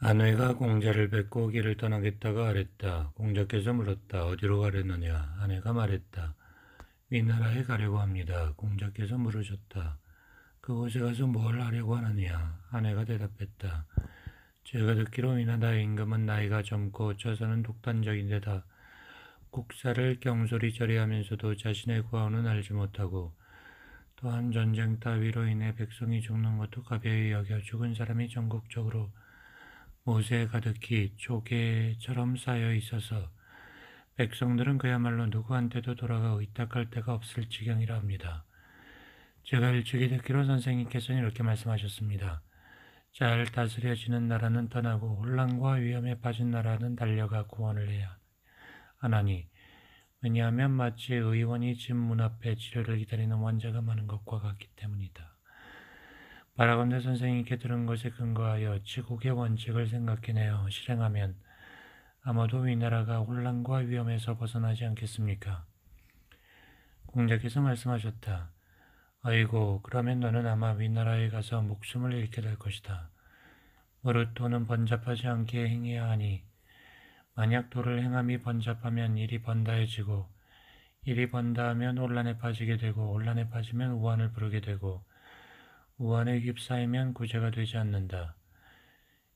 아내가 공자를 뵙고 길을 떠나겠다고 아랬다. 공자께서 물었다. 어디로 가려느냐? 아내가 말했다. 위나라에 가려고 합니다. 공자께서 물으셨다. 그곳에 가서 뭘 하려고 하느냐? 아내가 대답했다. 제가 듣기로 위나라의 임금은 나이가 젊고 처사는 독단적인데다 국사를 경솔히 처리하면서도 자신의 과오는 알지 못하고 또한 전쟁 따위로 인해 백성이 죽는 것도 가벼이 여겨 죽은 사람이 전국적으로 못에 가득히 조개처럼 쌓여 있어서 백성들은 그야말로 누구한테도 돌아가 의탁할 데가 없을 지경이라 합니다. 제가 일찍이 듣기로 선생님께서는 이렇게 말씀하셨습니다. 잘 다스려지는 나라는 떠나고 혼란과 위험에 빠진 나라는 달려가 구원을 해야 하나니 왜냐하면 마치 의원이 집 문 앞에 치료를 기다리는 환자가 많은 것과 같기 때문이다. 바라건대 선생님께 들은 것에 근거하여 지국의 원칙을 생각해내어 실행하면 아마도 위나라가 혼란과 위험에서 벗어나지 않겠습니까? 공자께서 말씀하셨다. 아이고, 그러면 너는 아마 위나라에 가서 목숨을 잃게 될 것이다. 무릇 도는 번잡하지 않게 행해야 하니 만약 도를 행함이 번잡하면 일이 번다해지고 일이 번다하면 혼란에 빠지게 되고 혼란에 빠지면 우환을 부르게 되고 우환에 휩싸이면 구제가 되지 않는다.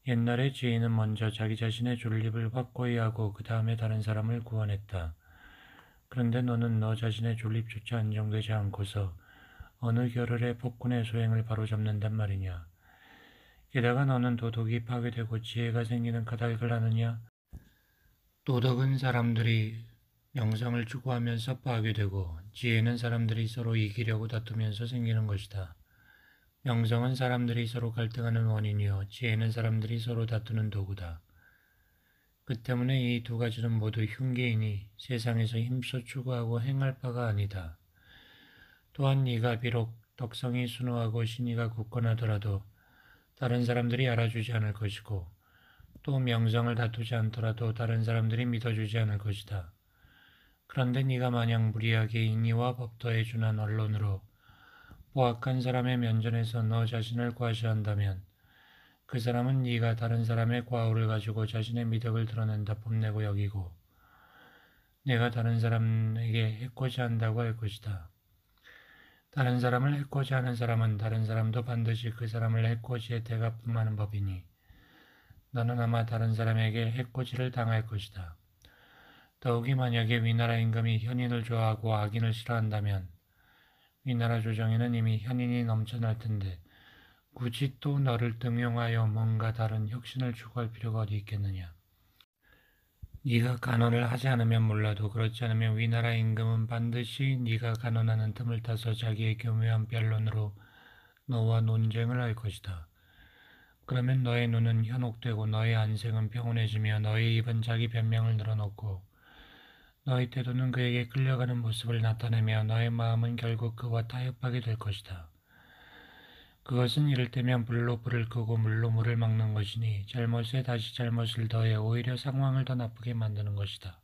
옛날에 지혜는 먼저 자기 자신의 존립을 확고히 하고 그 다음에 다른 사람을 구원했다. 그런데 너는 너 자신의 존립조차 안정되지 않고서 어느 겨를에 폭군의 소행을 바로잡는단 말이냐. 게다가 너는 도덕이 파괴되고 지혜가 생기는 까닭을 아느냐. 도덕은 사람들이 명성을 추구하면서 파괴되고 지혜는 사람들이 서로 이기려고 다투면서 생기는 것이다. 명성은 사람들이 서로 갈등하는 원인이요 지혜는 사람들이 서로 다투는 도구다. 그 때문에 이 두 가지는 모두 흉계이니 세상에서 힘써 추구하고 행할 바가 아니다. 또한 네가 비록 덕성이 순후하고 신의가 굳건하더라도 다른 사람들이 알아주지 않을 것이고 또 명성을 다투지 않더라도 다른 사람들이 믿어주지 않을 것이다. 그런데 네가 만약 무리하게 인의와 법도에 준한 언론으로 보악한 사람의 면전에서 너 자신을 과시한다면 그 사람은 네가 다른 사람의 과오를 가지고 자신의 미덕을 드러낸다 뽐내고 여기고 내가 다른 사람에게 해코지 한다고 할 것이다. 다른 사람을 해코지 하는 사람은 다른 사람도 반드시 그 사람을 해코지에 대갚음하는 법이니 너는 아마 다른 사람에게 해코지를 당할 것이다. 더욱이 만약에 위나라 임금이 현인을 좋아하고 악인을 싫어한다면 위나라 조정에는 이미 현인이 넘쳐날 텐데 굳이 또 너를 등용하여 뭔가 다른 혁신을 추구할 필요가 어디 있겠느냐. 네가 간언을 하지 않으면 몰라도 그렇지 않으면 위나라 임금은 반드시 네가 간언하는 틈을 타서 자기의 교묘한 변론으로 너와 논쟁을 할 것이다. 그러면 너의 눈은 현혹되고 너의 안색은 평온해지며 너의 입은 자기 변명을 늘어놓고 너의 태도는 그에게 끌려가는 모습을 나타내며 너의 마음은 결국 그와 타협하게 될 것이다. 그것은 이를테면 불로 불을 끄고 물로 물을 막는 것이니 잘못에 다시 잘못을 더해 오히려 상황을 더 나쁘게 만드는 것이다.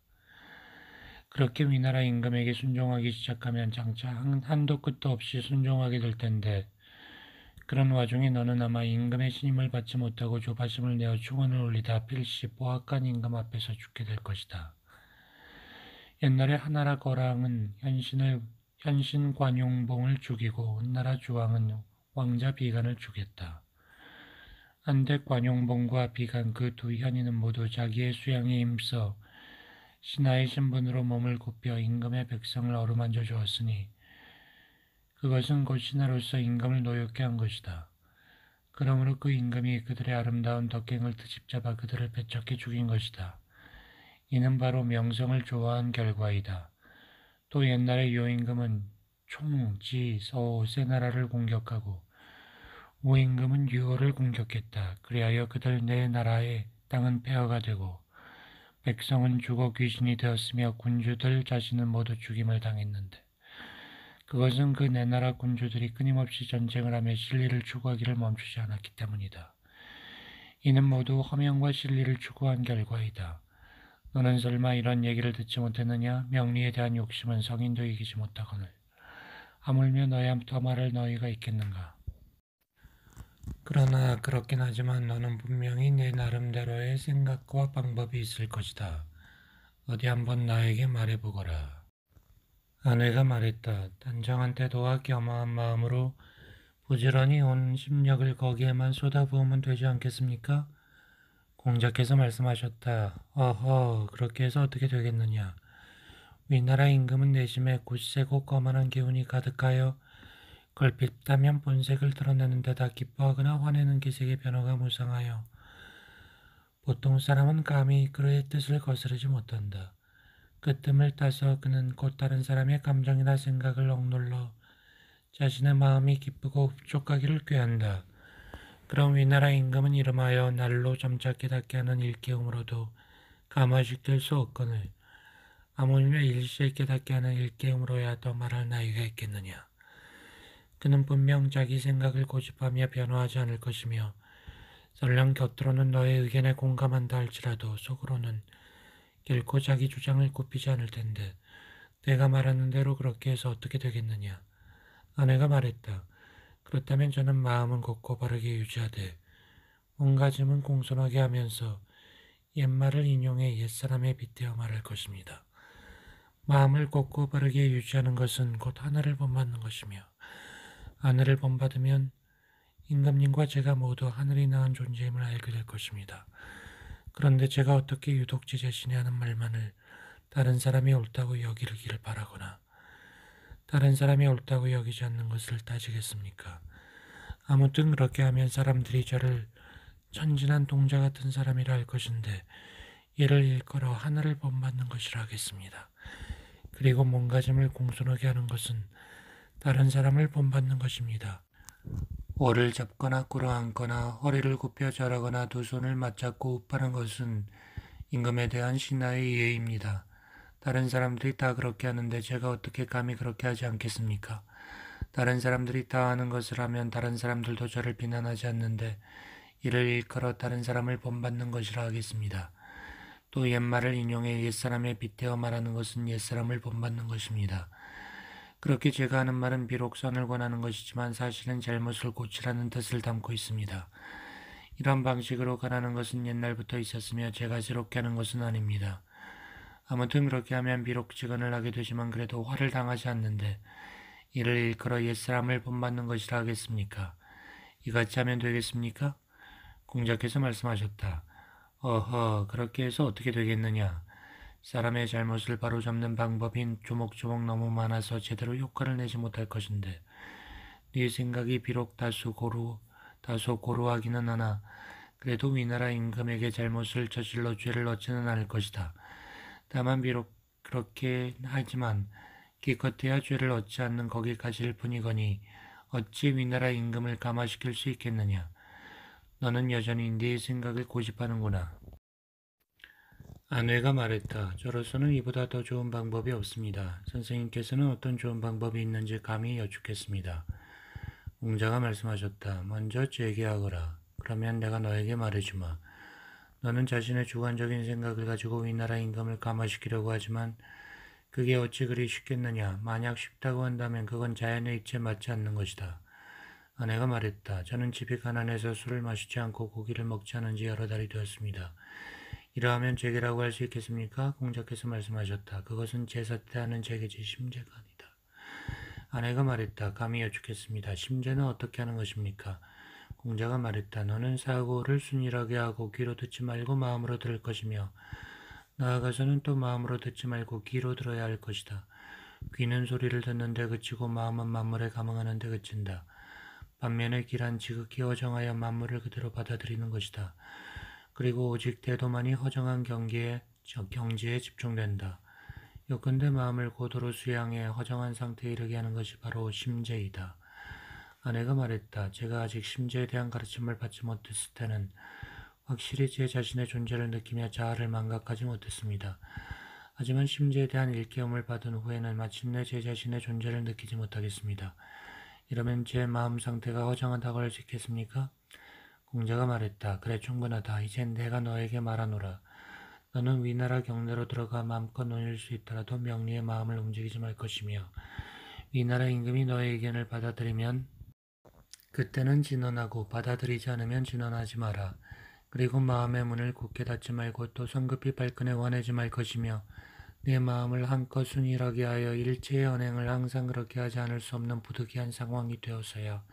그렇게 위나라 임금에게 순종하기 시작하면 장차 한도 끝도 없이 순종하게 될 텐데 그런 와중에 너는 아마 임금의 신임을 받지 못하고 조바심을 내어 충언을 올리다 필시 보악한 임금 앞에서 죽게 될 것이다. 옛날에 하나라 거랑은 현신 관용봉을 죽이고 훗나라 주왕은 왕자 비간을 죽였다. 한데 관용봉과 비간 그 두 현인은 모두 자기의 수양에 힘써 신하의 신분으로 몸을 굽혀 임금의 백성을 어루만져 주었으니 그것은 곧 신하로서 임금을 노엽게 한 것이다. 그러므로 그 임금이 그들의 아름다운 덕행을 트집잡아 그들을 배척해 죽인 것이다. 이는 바로 명성을 좋아한 결과이다. 또 옛날에 요임금은 총, 지, 서, 세나라를 공격하고 우임금은 유호를 공격했다. 그리하여 그들 네 나라의 땅은 폐허가 되고 백성은 죽어 귀신이 되었으며 군주들 자신은 모두 죽임을 당했는데 그것은 그 네 나라 군주들이 끊임없이 전쟁을 하며 진리를 추구하기를 멈추지 않았기 때문이다. 이는 모두 허명과 진리를 추구한 결과이다. 너는 설마 이런 얘기를 듣지 못했느냐? 명리에 대한 욕심은 성인도 이기지 못하거늘 하물며 너야 더 말할 너희가 있겠는가? 그러나 그렇긴 하지만 너는 분명히 내 나름대로의 생각과 방법이 있을 것이다. 어디 한번 나에게 말해보거라. 아내가 말했다. 단정한 태도와 겸허한 마음으로 부지런히 온 심력을 거기에만 쏟아부으면 되지 않겠습니까? 공자께서 말씀하셨다. 어허, 그렇게 해서 어떻게 되겠느냐. 위나라 임금은 내심에 굳세고 거만한 기운이 가득하여 걸핏하면 본색을 드러내는 데다 기뻐하거나 화내는 기색의 변화가 무상하여 보통 사람은 감히 그의 뜻을 거스르지 못한다. 그 뜸을 따서 그는 곧 다른 사람의 감정이나 생각을 억눌러 자신의 마음이 기쁘고 흡족하기를 꾀한다. 그럼 위나라 임금은 이름하여 날로 점차 깨닫게 하는 일깨움으로도 감화시킬 수 없거늘 하물며 일시에 깨닫게 하는 일깨움으로야 더 말할 나위가 있겠느냐. 그는 분명 자기 생각을 고집하며 변화하지 않을 것이며 설령 겉으로는 너의 의견에 공감한다 할지라도 속으로는 결코 자기 주장을 굽히지 않을 텐데 내가 말하는 대로 그렇게 해서 어떻게 되겠느냐. 아내가 말했다. 그렇다면 저는 마음은 곱고 바르게 유지하되 몸가짐은 공손하게 하면서 옛말을 인용해 옛사람에 빗대어 말할 것입니다. 마음을 곱고 바르게 유지하는 것은 곧 하늘을 본받는 것이며 하늘을 본받으면 임금님과 제가 모두 하늘이 낳은 존재임을 알게 될 것입니다. 그런데 제가 어떻게 유독 제 자신이 하는 말만을 다른 사람이 옳다고 여기기를 바라거나 다른 사람이 옳다고 여기지 않는 것을 따지겠습니까? 아무튼 그렇게 하면 사람들이 저를 천진한 동자 같은 사람이라 할 것인데 이를 일컬어 하늘을 본받는 것이라 하겠습니다. 그리고 몸가짐을 공손하게 하는 것은 다른 사람을 본받는 것입니다. 오를 잡거나 꿇어앉거나 허리를 굽혀 절하거나 두 손을 맞잡고 웁하는 것은 임금에 대한 신하의 예입니다. 다른 사람들이 다 그렇게 하는데 제가 어떻게 감히 그렇게 하지 않겠습니까? 다른 사람들이 다 하는 것을 하면 다른 사람들도 저를 비난하지 않는데 이를 일컬어 다른 사람을 본받는 것이라 하겠습니다. 또 옛말을 인용해 옛사람에 빗대어 말하는 것은 옛사람을 본받는 것입니다. 그렇게 제가 하는 말은 비록 선을 권하는 것이지만 사실은 잘못을 고치라는 뜻을 담고 있습니다. 이런 방식으로 가라는 것은 옛날부터 있었으며 제가 새롭게 하는 것은 아닙니다. 아무튼 그렇게 하면 비록 직언을 하게 되지만 그래도 화를 당하지 않는데 이를 일컬어 옛사람을 본받는 것이라 하겠습니까? 이같이 하면 되겠습니까? 공자께서 말씀하셨다. 어허, 그렇게 해서 어떻게 되겠느냐? 사람의 잘못을 바로잡는 방법인 조목조목 너무 많아서 제대로 효과를 내지 못할 것인데 네 생각이 비록 다소 고루하기는 하나 그래도 위나라 임금에게 잘못을 저질러 죄를 얻지는 않을 것이다. 다만 비록 그렇게 하지만 기껏해야 죄를 얻지 않는 거기까지일 뿐이거니 어찌 위나라 임금을 감화시킬 수 있겠느냐. 너는 여전히 네 생각을 고집하는구나. 아내가 말했다. 저로서는 이보다 더 좋은 방법이 없습니다. 선생님께서는 어떤 좋은 방법이 있는지 감히 여쭙겠습니다. 공자가 말씀하셨다. 먼저 제기하거라. 그러면 내가 너에게 말해주마. 너는 자신의 주관적인 생각을 가지고 위나라 임금을 감화시키려고 하지만 그게 어찌 그리 쉽겠느냐. 만약 쉽다고 한다면 그건 자연의 이치에 맞지 않는 것이다. 아내가 말했다. 저는 집이 가난해서 술을 마시지 않고 고기를 먹지 않은 지 여러 달이 되었습니다. 이러하면 제게라고 할 수 있겠습니까? 공자께서 말씀하셨다. 그것은 제사 때 하는 제게지 심제가 아니다. 아내가 말했다. 감히 여쭙겠습니다. 심제는 어떻게 하는 것입니까? 공자가 말했다. 너는 사고를 순일하게 하고 귀로 듣지 말고 마음으로 들을 것이며 나아가서는 또 마음으로 듣지 말고 귀로 들어야 할 것이다. 귀는 소리를 듣는데 그치고 마음은 만물에 감응하는 데 그친다. 반면에 귀란 지극히 허정하여 만물을 그대로 받아들이는 것이다. 그리고 오직 대도만이 허정한 경지에 집중된다. 요컨대 마음을 고도로 수양해 허정한 상태에 이르게 하는 것이 바로 심제이다. 아내가 말했다. 제가 아직 심제에 대한 가르침을 받지 못했을 때는 확실히 제 자신의 존재를 느끼며 자아를 망각하지 못했습니다. 하지만 심제에 대한 일깨움을 받은 후에는 마침내 제 자신의 존재를 느끼지 못하겠습니다. 이러면 제 마음 상태가 허정하다고 할 수 있겠습니까? 공자가 말했다. 그래 충분하다. 이젠 내가 너에게 말하노라. 너는 위나라 경내로 들어가 마음껏 논일 수 있더라도 명리의 마음을 움직이지 말 것이며 위나라 임금이 너의 의견을 받아들이면 그때는 진언하고 받아들이지 않으면 진언하지 마라. 그리고 마음의 문을 굳게 닫지 말고 또 성급히 발끈해 원하지 말 것이며 내 마음을 한껏 순일하게 하여 일체의 언행을 항상 그렇게 하지 않을 수 없는 부득이한 상황이 되어서야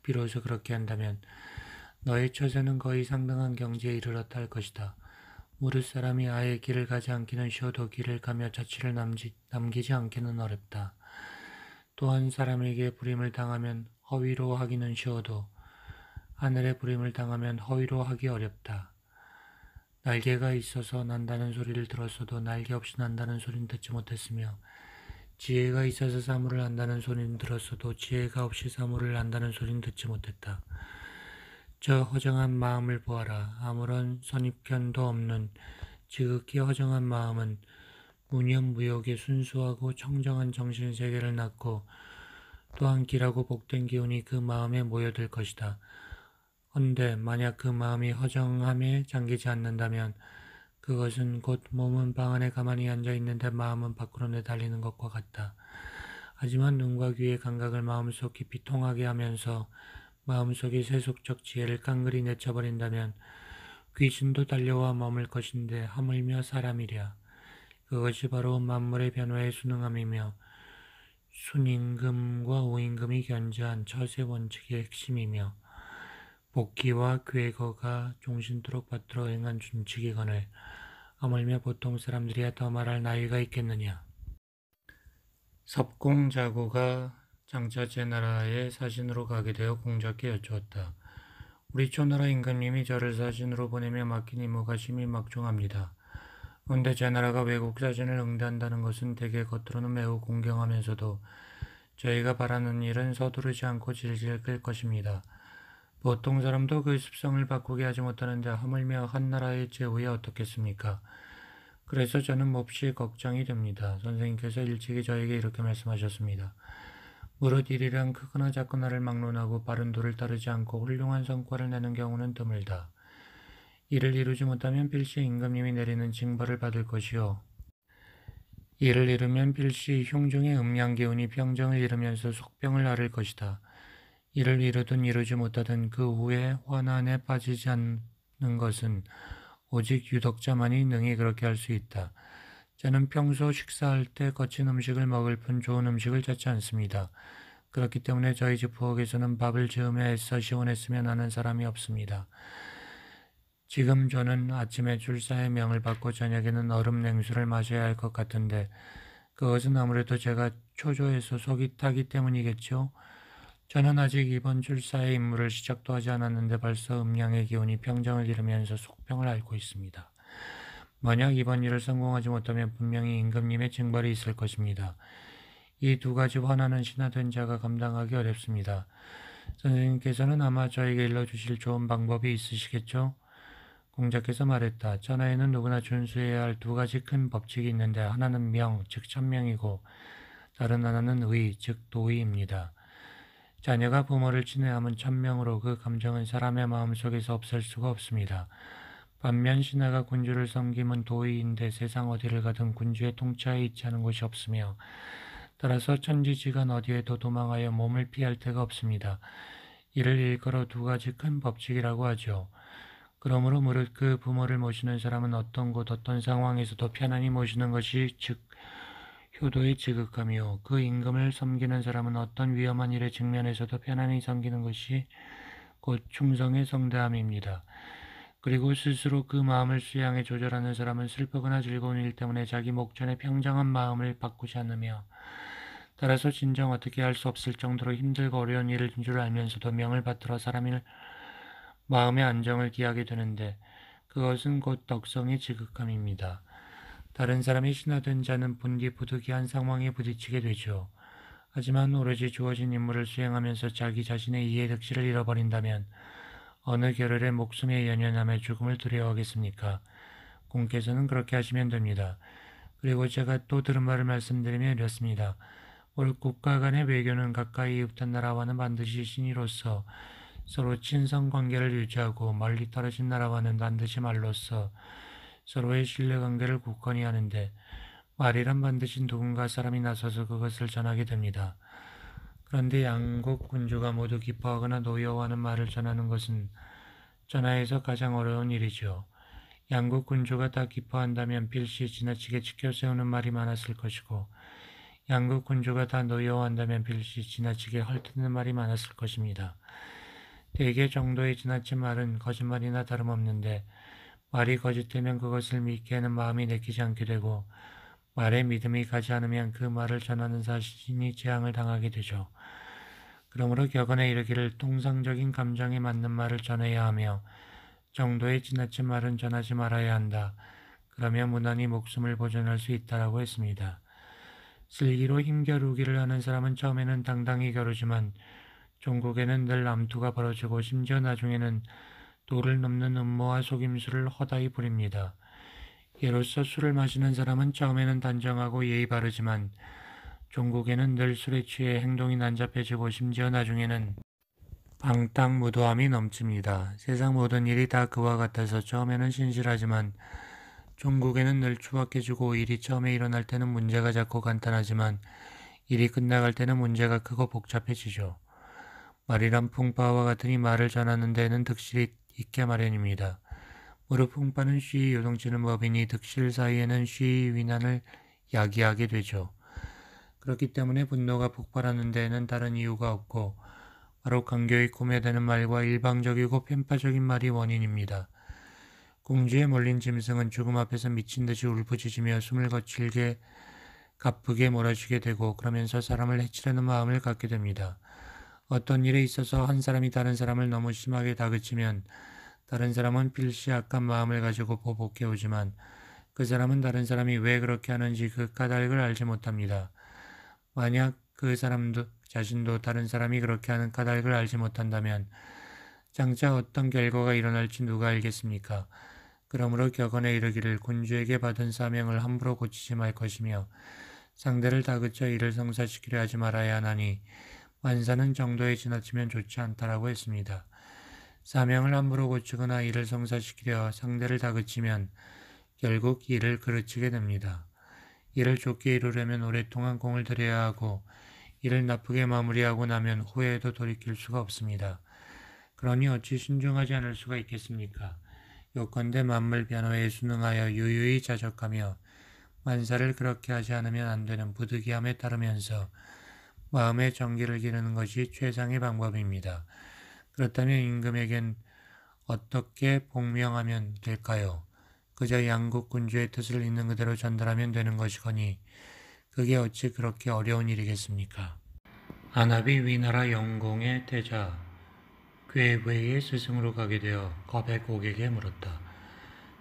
비로소 그렇게 한다면 너의 처세는 거의 상당한 경지에 이르렀다 할 것이다. 무릇 사람이 아예 길을 가지 않기는 쉬워도 길을 가며 자취를 남기지 않기는 어렵다. 또한 사람에게 불임을 당하면 허위로 하기는 쉬워도 하늘에 불임을 당하면 허위로 하기 어렵다. 날개가 있어서 난다는 소리를 들었어도 날개 없이 난다는 소리는 듣지 못했으며 지혜가 있어서 사물을 안다는 소리는 들었어도 지혜가 없이 사물을 안다는 소리는 듣지 못했다. 저 허정한 마음을 보아라. 아무런 선입견도 없는 지극히 허정한 마음은 무념무욕의 순수하고 청정한 정신세계를 낳고 또한 길하고 복된 기운이 그 마음에 모여들 것이다. 헌데 만약 그 마음이 허정함에 잠기지 않는다면 그것은 곧 몸은 방 안에 가만히 앉아 있는데 마음은 밖으로 내달리는 것과 같다. 하지만 눈과 귀의 감각을 마음속 깊이 통하게 하면서 마음속의 세속적 지혜를 깡그리 내쳐버린다면 귀신도 달려와 머물 것인데 하물며 사람이랴. 그것이 바로 만물의 변화에 순응함이며 순임금과 우임금이 견지한 처세 원칙의 핵심이며 복기와 괴거가 종신토록 받들어 행한 준칙이거늘 하물며 보통 사람들이야 더 말할 나위가 있겠느냐. 섭공자구가 장차 제나라의 사신으로 가게 되어 공자께 여쭈었다. 우리 초나라 임금님이 저를 사신으로 보내며 맡긴 임무가 심히 막중합니다. 그런데 제나라가 외국 사신을 응대한다는 것은 대개 겉으로는 매우 공경하면서도 저희가 바라는 일은 서두르지 않고 질질 끌 것입니다. 보통 사람도 그 습성을 바꾸게 하지 못하는데 하물며 한나라의 제후에 어떻겠습니까? 그래서 저는 몹시 걱정이 됩니다. 선생님께서 일찍이 저에게 이렇게 말씀하셨습니다. 무릇 일이란 크거나 작거나를 막론하고 바른 도를 따르지 않고 훌륭한 성과를 내는 경우는 드물다. 이를 이루지 못하면 필시 임금님이 내리는 징벌을 받을 것이요. 이를 이루면 필시 흉중의 음양기운이 병정을 이루면서 속병을 앓을 것이다. 이를 이루든 이루지 못하든 그 후에 환난에 빠지지 않는 것은 오직 유덕자만이 능히 그렇게 할 수 있다. 저는 평소 식사할 때 거친 음식을 먹을 뿐 좋은 음식을 찾지 않습니다. 그렇기 때문에 저희 집 부엌에서는 밥을 지으며 애써 시원했으면 하는 사람이 없습니다. 지금 저는 아침에 출사의 명을 받고 저녁에는 얼음 냉수를 마셔야 할 것 같은데 그것은 아무래도 제가 초조해서 속이 타기 때문이겠죠. 저는 아직 이번 출사의 임무를 시작도 하지 않았는데 벌써 음양의 기운이 병정을 이루면서 속병을 앓고 있습니다. 만약 이번 일을 성공하지 못하면 분명히 임금님의 징벌이 있을 것입니다. 이 두 가지 환난은 신하된 자가 감당하기 어렵습니다. 선생님께서는 아마 저에게 일러주실 좋은 방법이 있으시겠죠? 공자께서 말했다. 전하에는 누구나 준수해야 할 두 가지 큰 법칙이 있는데 하나는 명, 즉 천명이고 다른 하나는 의, 즉 도의입니다. 자녀가 부모를 친애함은 천명으로 그 감정은 사람의 마음속에서 없앨 수가 없습니다. 반면 신하가 군주를 섬김은 도의인데 세상 어디를 가든 군주의 통치하에 있지 않은 곳이 없으며 따라서 천지지간 어디에도 도망하여 몸을 피할 데가 없습니다. 이를 일컬어 두 가지 큰 법칙이라고 하죠. 그러므로 무릇 그 부모를 모시는 사람은 어떤 곳 어떤 상황에서도 편안히 모시는 것이 즉 효도의 지극함이요. 그 임금을 섬기는 사람은 어떤 위험한 일에 직면해서도 편안히 섬기는 것이 곧 충성의 성대함입니다. 그리고 스스로 그 마음을 수양해 조절하는 사람은 슬프거나 즐거운 일 때문에 자기 목전의 평정한 마음을 바꾸지 않으며 따라서 진정 어떻게 할 수 없을 정도로 힘들고 어려운 일인 줄 알면서도 명을 받들어 사람의 마음의 안정을 기하게 되는데 그것은 곧 덕성의 지극함입니다. 다른 사람이 신하된 자는 분기부득이한 상황에 부딪히게 되죠. 하지만 오로지 주어진 임무를 수행하면서 자기 자신의 이해 득실을 잃어버린다면 어느 겨를에 목숨에 연연함에 죽음을 두려워하겠습니까? 공께서는 그렇게 하시면 됩니다. 그리고 제가 또 들은 말을 말씀드리면 이렇습니다. 올 국가 간의 외교는 가까이 이웃한 나라와는 반드시 신의로서 서로 친선관계를 유지하고 멀리 떨어진 나라와는 반드시 말로써 서로의 신뢰관계를 굳건히 하는데 말이란 반드시 누군가 사람이 나서서 그것을 전하게 됩니다. 그런데 양국 군주가 모두 기뻐하거나 노여워하는 말을 전하는 것은 전하에서 가장 어려운 일이죠. 양국 군주가 다 기뻐한다면 필시 지나치게 치켜세우는 말이 많았을 것이고 양국 군주가 다 노여워한다면 필시 지나치게 헐뜯는 말이 많았을 것입니다. 대개 정도의 지나친 말은 거짓말이나 다름없는데 말이 거짓되면 그것을 믿게 하는 마음이 내키지 않게 되고 말에 믿음이 가지 않으면 그 말을 전하는 자신이 재앙을 당하게 되죠. 그러므로 격언에 이르기를 통상적인 감정에 맞는 말을 전해야 하며 정도의 지나친 말은 전하지 말아야 한다. 그러면 무난히 목숨을 보존할 수 있다라고 했습니다. 슬기로 힘겨루기를 하는 사람은 처음에는 당당히 겨루지만 종국에는 늘 암투가 벌어지고 심지어 나중에는 도를 넘는 음모와 속임수를 허다히 부립니다. 예로서 술을 마시는 사람은 처음에는 단정하고 예의 바르지만 종국에는 늘 술에 취해 행동이 난잡해지고 심지어 나중에는 방탕무도함이 넘칩니다. 세상 모든 일이 다 그와 같아서 처음에는 신실하지만 종국에는 늘 추악해지고 일이 처음에 일어날 때는 문제가 작고 간단하지만 일이 끝나갈 때는 문제가 크고 복잡해지죠. 말이란 풍파와 같으니 말을 전하는 데에는 득실이 있게 마련입니다. 무릇 풍파는 쉬이 요동치는 법이니 득실 사이에는 쉬이 위난을 야기하게 되죠. 그렇기 때문에 분노가 폭발하는 데에는 다른 이유가 없고 바로 간교히 꾸며대는 말과 일방적이고 편파적인 말이 원인입니다. 궁지에 몰린 짐승은 죽음 앞에서 미친 듯이 울부짖으며 숨을 거칠게 가쁘게 몰아치게 되고 그러면서 사람을 해치려는 마음을 갖게 됩니다. 어떤 일에 있어서 한 사람이 다른 사람을 너무 심하게 다그치면 다른 사람은 필시 악한 마음을 가지고 보복해 오지만 그 사람은 다른 사람이 왜 그렇게 하는지 그 까닭을 알지 못합니다. 만약 그 사람도 자신도 다른 사람이 그렇게 하는 까닭을 알지 못한다면 장차 어떤 결과가 일어날지 누가 알겠습니까? 그러므로 격언에 이르기를 군주에게 받은 사명을 함부로 고치지 말 것이며 상대를 다그쳐 이를 성사시키려 하지 말아야 하나니 만사는 정도에 지나치면 좋지 않다라고 했습니다. 사명을 함부로 고치거나 이를 성사시키려 상대를 다그치면 결국 이를 그르치게 됩니다. 이를 좋게 이루려면 오랫동안 공을 들여야 하고 이를 나쁘게 마무리하고 나면 후회에도 돌이킬 수가 없습니다. 그러니 어찌 신중하지 않을 수가 있겠습니까? 요컨대 만물 변호에 순응하여 유유히 자적하며 만사를 그렇게 하지 않으면 안 되는 부득이함에 따르면서 마음의 정기를 기르는 것이 최상의 방법입니다. 그렇다면 임금에겐 어떻게 복명하면 될까요? 그저 양국 군주의 뜻을 있는 그대로 전달하면 되는 것이거니 그게 어찌 그렇게 어려운 일이겠습니까? 안압이 위나라 영공의 태자 괴부의 스승으로 가게 되어 겁에 고개게 물었다.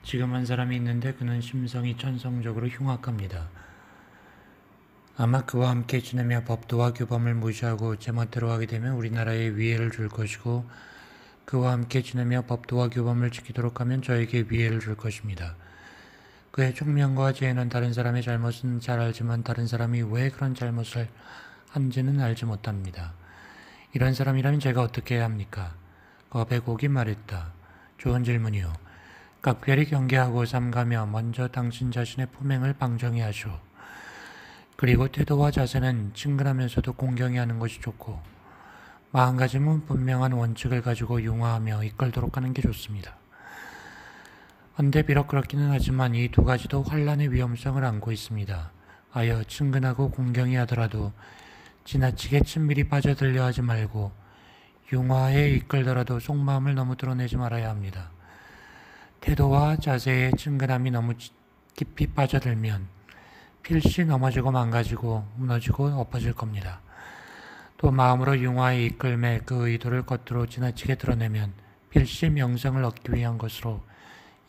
지금 한 사람이 있는데 그는 심성이 천성적으로 흉악합니다. 아마 그와 함께 지내며 법도와 규범을 무시하고 제멋대로 하게 되면 우리나라에 위해를 줄 것이고 그와 함께 지내며 법도와 규범을 지키도록 하면 저에게 위해를 줄 것입니다. 그의 총명과 지혜는 다른 사람의 잘못은 잘 알지만 다른 사람이 왜 그런 잘못을 한지는 알지 못합니다. 이런 사람이라면 제가 어떻게 해야 합니까? 겁의 곡이 말했다. 좋은 질문이요. 각별히 경계하고 삼가며 먼저 당신 자신의 품행을 방정히 하시오. 그리고 태도와 자세는 친근하면서도 공경히 하는 것이 좋고 마음가짐은 분명한 원칙을 가지고 융화하며 이끌도록 하는 게 좋습니다. 헌데 비록 그렇기는 하지만 이 두 가지도 환란의 위험성을 안고 있습니다. 아여 친근하고 공경히 하더라도 지나치게 친밀히 빠져들려 하지 말고 융화에 이끌더라도 속마음을 너무 드러내지 말아야 합니다. 태도와 자세의 친근함이 너무 깊이 빠져들면 필시 넘어지고 망가지고 무너지고 엎어질 겁니다. 또 마음으로 융화에 이끌매 그 의도를 겉으로 지나치게 드러내면 필시 명성을 얻기 위한 것으로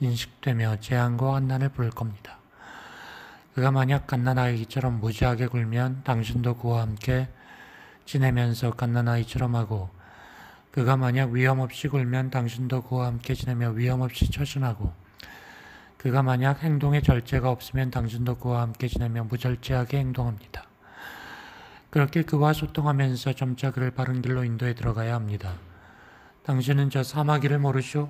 인식되며 재앙과 환난을 부를 겁니다. 그가 만약 갓난아이처럼 무지하게 굴면 당신도 그와 함께 지내면서 갓난아이처럼 하고 그가 만약 위험 없이 굴면 당신도 그와 함께 지내며 위험 없이 처신하고 그가 만약 행동에 절제가 없으면 당신도 그와 함께 지내며 무절제하게 행동합니다. 그렇게 그와 소통하면서 점차 그를 바른 길로 인도해 들어가야 합니다. 당신은 저 사마귀를 모르시오?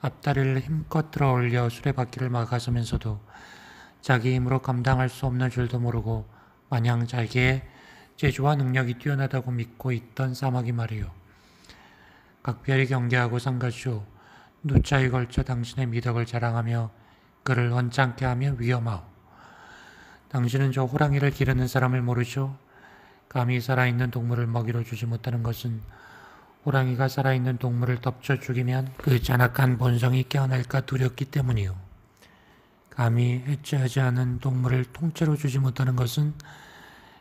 앞다리를 힘껏 들어 올려 수레바퀴를 막아서면서도 자기 힘으로 감당할 수 없는 줄도 모르고 마냥 자기의 재주와 능력이 뛰어나다고 믿고 있던 사마귀 말이요. 각별히 경계하고 상가시오. 누차에 걸쳐 당신의 미덕을 자랑하며 그를 언짢게 하며 위험하오. 당신은 저 호랑이를 기르는 사람을 모르시오? 감히 살아있는 동물을 먹이로 주지 못하는 것은 호랑이가 살아있는 동물을 덮쳐 죽이면 그 잔악한 본성이 깨어날까 두렵기 때문이요. 감히 해체하지 않은 동물을 통째로 주지 못하는 것은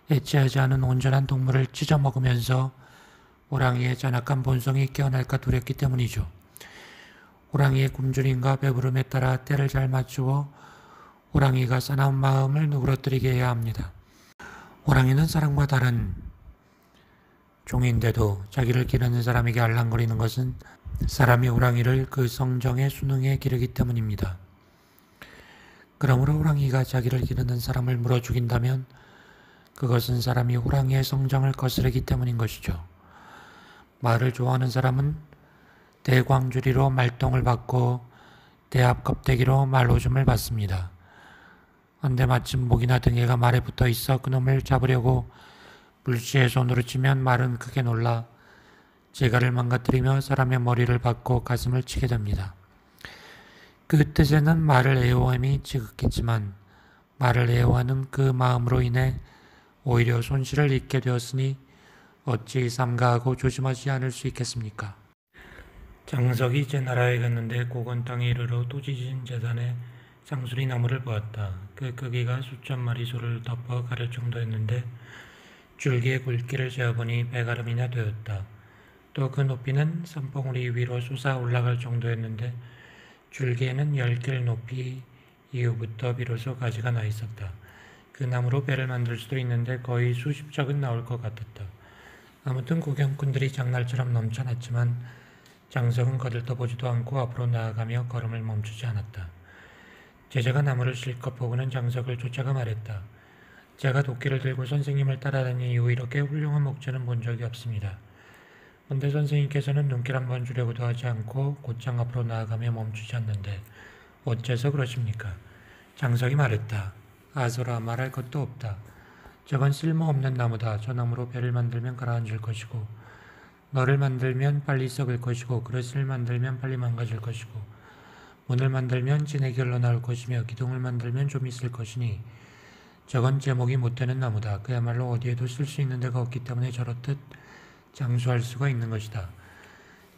해체하지 않은 온전한 동물을 찢어 먹으면서 호랑이의 잔악한 본성이 깨어날까 두렵기 때문이죠. 호랑이의 굶주림과 배부름에 따라 때를 잘 맞추어 호랑이가 사나운 마음을 누그러뜨리게 해야 합니다. 호랑이는 사람과 다른 종인데도 자기를 기르는 사람에게 알랑거리는 것은 사람이 호랑이를 그 성정의 수능에 기르기 때문입니다. 그러므로 호랑이가 자기를 기르는 사람을 물어 죽인다면 그것은 사람이 호랑이의 성정을 거스르기 때문인 것이죠. 말을 좋아하는 사람은 대광주리로 말똥을 받고 대합 껍데기로 말오줌을 받습니다. 한데 마침 목이나 등에가 말에 붙어 있어 그놈을 잡으려고 불시에 손으로 치면 말은 크게 놀라 재갈을 망가뜨리며 사람의 머리를 받고 가슴을 치게 됩니다. 그 뜻에는 말을 애호함이 지극했지만 말을 애호하는 그 마음으로 인해 오히려 손실을 입게 되었으니 어찌 삼가하고 조심하지 않을 수 있겠습니까? 장석이 제 나라에 갔는데 고건 땅에 이르러 토지신 재단에 상수리 나무를 보았다. 그 크기가 수천 마리 소를 덮어 가릴 정도였는데 줄기의 굵기를 재어보니 100아름이나 되었다. 또 그 높이는 산봉우리 위로 솟아 올라갈 정도였는데 줄기에는 10길 높이 이후부터 비로소 가지가 나 있었다. 그 나무로 배를 만들 수도 있는데 거의 수십 척은 나올 것 같았다. 아무튼 구경꾼들이 장날처럼 넘쳐났지만 장석은 거들떠보지도 않고 앞으로 나아가며 걸음을 멈추지 않았다. 제자가 나무를 실컷 보고는 장석을 쫓아가 말했다. 제가 도끼를 들고 선생님을 따라다닌 이후 이렇게 훌륭한 목재는 본 적이 없습니다. 그런데 선생님께서는 눈길 한번 주려고도 하지 않고 곧장 앞으로 나아가며 멈추지 않는데 어째서 그러십니까? 장석이 말했다. 아소라, 말할 것도 없다. 저건 쓸모없는 나무다. 저 나무로 배를 만들면 가라앉을 것이고 너를 만들면 빨리 썩을 것이고 그릇을 만들면 빨리 망가질 것이고 문을 만들면 진액이 흘러나올 것이며 기둥을 만들면 좀 있을 것이니 저건 제목이 못되는 나무다. 그야말로 어디에도 쓸 수 있는 데가 없기 때문에 저렇듯 장수할 수가 있는 것이다.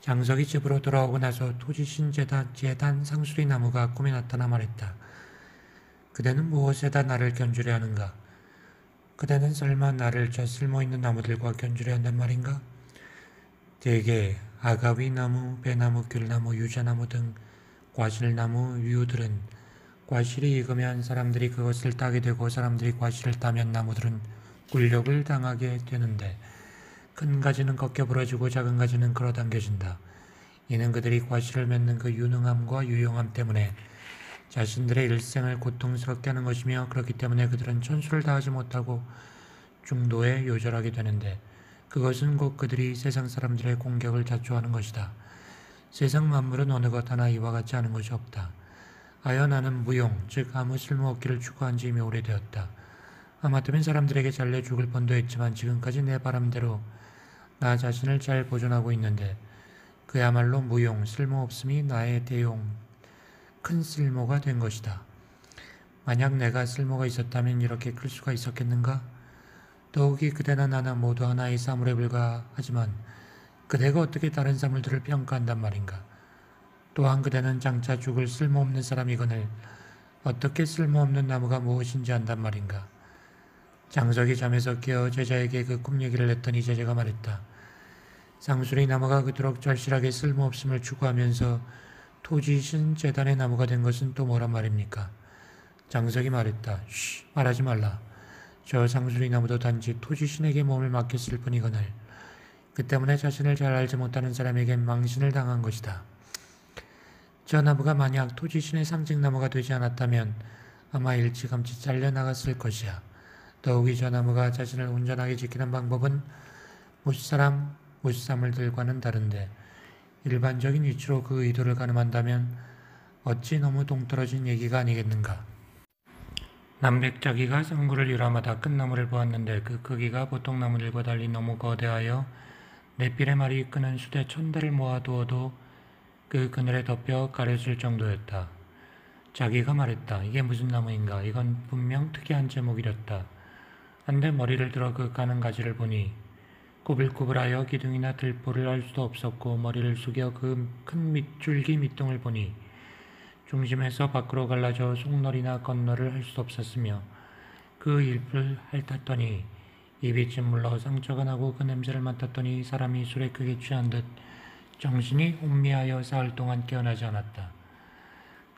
장석이 집으로 돌아오고 나서 토지신 재단 상수리 나무가 꿈에 나타나 말했다. 그대는 무엇에다 나를 견주려 하는가? 그대는 설마 나를 저 쓸모있는 나무들과 견주려 한단 말인가? 대개 아가위나무, 배나무, 귤나무, 유자나무 등 과실나무 유들은 과실이 익으면 사람들이 그것을 따게 되고 사람들이 과실을 따면 나무들은 굴욕을 당하게 되는데 큰 가지는 꺾여 부러지고 작은 가지는 끌어당겨진다. 이는 그들이 과실을 맺는 그 유능함과 유용함 때문에 자신들의 일생을 고통스럽게 하는 것이며 그렇기 때문에 그들은 천수를 다하지 못하고 중도에 요절하게 되는데 그것은 곧 그들이 세상 사람들의 공격을 자초하는 것이다. 세상 만물은 어느 것 하나 이와 같지 않은 것이 없다. 하여 나는 무용, 즉 아무 쓸모없기를 추구한 지 이미 오래되었다. 하마터면 사람들에게 잘려 죽을 뻔도 했지만 지금까지 내 바람대로 나 자신을 잘 보존하고 있는데 그야말로 무용, 쓸모없음이 나의 대용, 큰 쓸모가 된 것이다. 만약 내가 쓸모가 있었다면 이렇게 클 수가 있었겠는가? 더욱이 그대나 나나 모두 하나의 사물에 불과하지만 그대가 어떻게 다른 사물들을 평가한단 말인가? 또한 그대는 장차 죽을 쓸모없는 사람이거늘 어떻게 쓸모없는 나무가 무엇인지 안단 말인가? 장석이 잠에서 깨어 제자에게 그 꿈 얘기를 했더니 제자가 말했다. 상수리 나무가 그토록 절실하게 쓸모없음을 추구하면서 토지신 재단의 나무가 된 것은 또 뭐란 말입니까? 장석이 말했다. 쉬, 말하지 말라. 저 상수리 나무도 단지 토지신에게 몸을 맡겼을 뿐이거늘 그 때문에 자신을 잘 알지 못하는 사람에겐 망신을 당한 것이다. 저 나무가 만약 토지신의 상징나무가 되지 않았다면 아마 일찌감치 잘려나갔을 것이야. 더욱이 저 나무가 자신을 온전하게 지키는 방법은 무사물들과는 다른데 일반적인 이치로 그 의도를 가늠한다면 어찌 너무 동떨어진 얘기가 아니겠는가. 남백자기가 상구를 유람하다 큰 나무를 보았는데 그 크기가 보통 나무들과 달리 너무 거대하여 넷빌의 말이 끄는 수대 1000대를 모아두어도 그 그늘에 덮여 가려질 정도였다. 자기가 말했다. 이게 무슨 나무인가? 이건 분명 특이한 제목이렸다. 한데 머리를 들어 그 가는 가지를 보니 꾸불꾸불하여 기둥이나 들보를 알 수도 없었고 머리를 숙여 그 큰 줄기 밑둥을 보니 중심에서 밖으로 갈라져 속널이나 건널을 할 수도 없었으며 그 잎을 핥았더니 입이 찜물러 상처가 나고 그 냄새를 맡았더니 사람이 술에 크게 취한 듯 정신이 혼미하여 사흘 동안 깨어나지 않았다.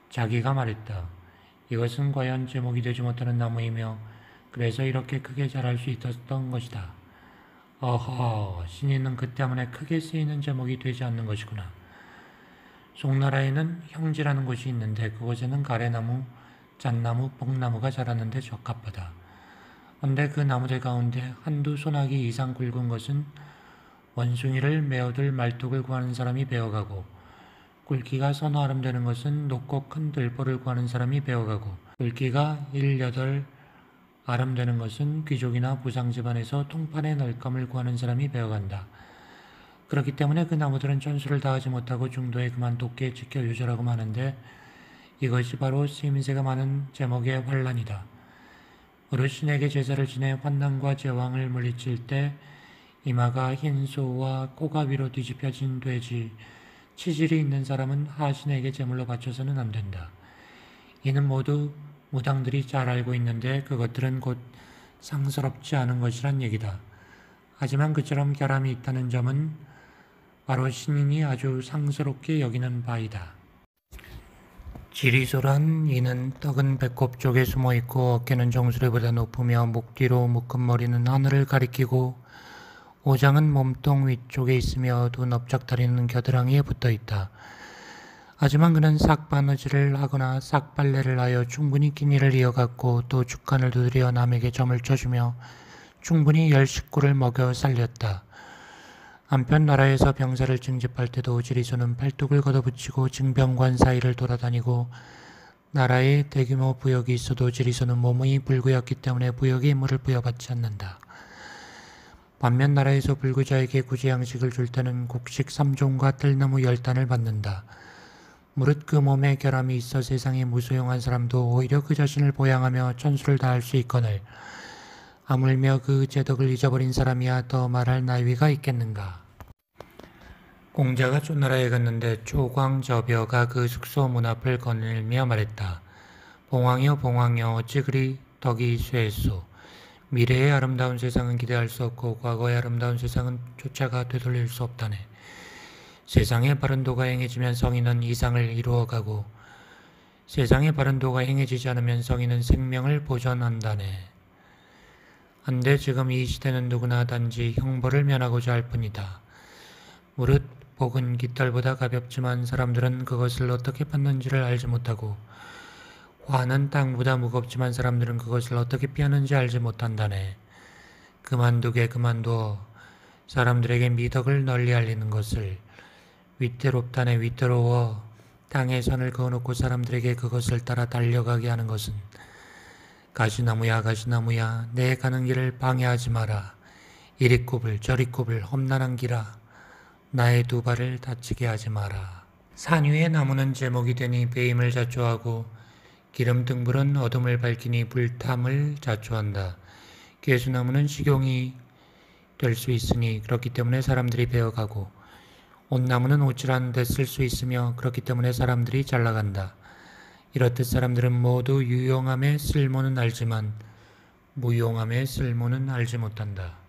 자기가 말했다. 이것은 과연 제목이 되지 못하는 나무이며 그래서 이렇게 크게 자랄 수 있었던 것이다. 어허, 신이는 그 때문에 크게 쓰이는 제목이 되지 않는 것이구나. 송나라에는 형지라는 곳이 있는데 그곳에는 가래나무, 잣나무, 뽕나무가 자라는데 적합하다. 그런데 그 나무들 가운데 한두 소나기 이상 굵은 것은 원숭이를 메어둘 말뚝을 구하는 사람이 베어가고 굵기가 서너 아름 되는 것은 높고 큰 들보를 구하는 사람이 베어가고 굵기가 1~8 아름 되는 것은 귀족이나 부상 집안에서 통판의 널감을 구하는 사람이 베어간다. 그렇기 때문에 그 나무들은 천수를 다하지 못하고 중도에 그만 돋게 지켜 유절하고 마는데 이것이 바로 쓰임새가 많은 제목의 환란이다. 어르신에게 제사를 지내 환난과 제왕을 물리칠 때 이마가 흰 소와 코가 위로 뒤집혀진 돼지, 치질이 있는 사람은 하신에게 제물로 바쳐서는 안 된다. 이는 모두 무당들이 잘 알고 있는데 그것들은 곧 상스럽지 않은 것이란 얘기다. 하지만 그처럼 결함이 있다는 점은 바로 신인이 아주 상스럽게 여기는 바이다. 지리소란 이는 떡은 배꼽 쪽에 숨어있고 어깨는 정수리보다 높으며 목 뒤로 묶은 머리는 하늘을 가리키고 오장은 몸통 위쪽에 있으며 두 넓적다리는 겨드랑이에 붙어있다. 하지만 그는 싹바느질을 하거나 싹빨래를 하여 충분히 끼니를 이어갔고 또 죽간을 두드려 남에게 점을 쳐주며 충분히 10식구를 먹여 살렸다. 한편 나라에서 병사를 징집할 때도 지리소는 팔뚝을 걷어붙이고 징병관 사이를 돌아다니고 나라에 대규모 부역이 있어도 지리소는 몸이 불구였기 때문에 부역의 임무를 부여받지 않는다. 반면 나라에서 불구자에게 구제양식을 줄 때는 곡식 3종과 뜰나무 10단을 받는다. 무릇 그 몸에 결함이 있어 세상에 무소용한 사람도 오히려 그 자신을 보양하며 천수를 다할 수 있거늘 하물며 그 제덕을 잊어버린 사람이야 더 말할 나위가 있겠는가. 공자가 초나라에 갔는데 초광저벼가 그 숙소 문 앞을 거닐며 말했다. 봉황이여 봉황이여 어찌 그리 덕이 쇠했소. 미래의 아름다운 세상은 기대할 수 없고 과거의 아름다운 세상은 쫓아가 되돌릴 수 없다네. 세상의 바른 도가 행해지면 성인은 이상을 이루어가고 세상의 바른 도가 행해지지 않으면 성인은 생명을 보존한다네. 한데 지금 이 시대는 누구나 단지 형벌을 면하고자 할 뿐이다. 무릇 복은 깃털보다 가볍지만 사람들은 그것을 어떻게 받는지를 알지 못하고 화는 땅보다 무겁지만 사람들은 그것을 어떻게 피하는지 알지 못한다네. 그만두게 그만두어 사람들에게 미덕을 널리 알리는 것을 위태롭다네. 위태로워 땅에 선을 그어놓고 사람들에게 그것을 따라 달려가게 하는 것은 가시나무야 가시나무야 내 가는 길을 방해하지 마라. 이리 굽을 저리 굽을 험난한 길아 나의 두 발을 다치게 하지 마라. 산 위의 나무는 제목이 되니 배임을 자초하고 기름 등불은 어둠을 밝히니 불탐을 자초한다. 괴수나무는 식용이 될 수 있으니 그렇기 때문에 사람들이 베어가고 옷나무는 옷질하는 데 쓸 수 있으며 그렇기 때문에 사람들이 잘나간다. 이렇듯 사람들은 모두 유용함의 쓸모는 알지만 무용함의 쓸모는 알지 못한다.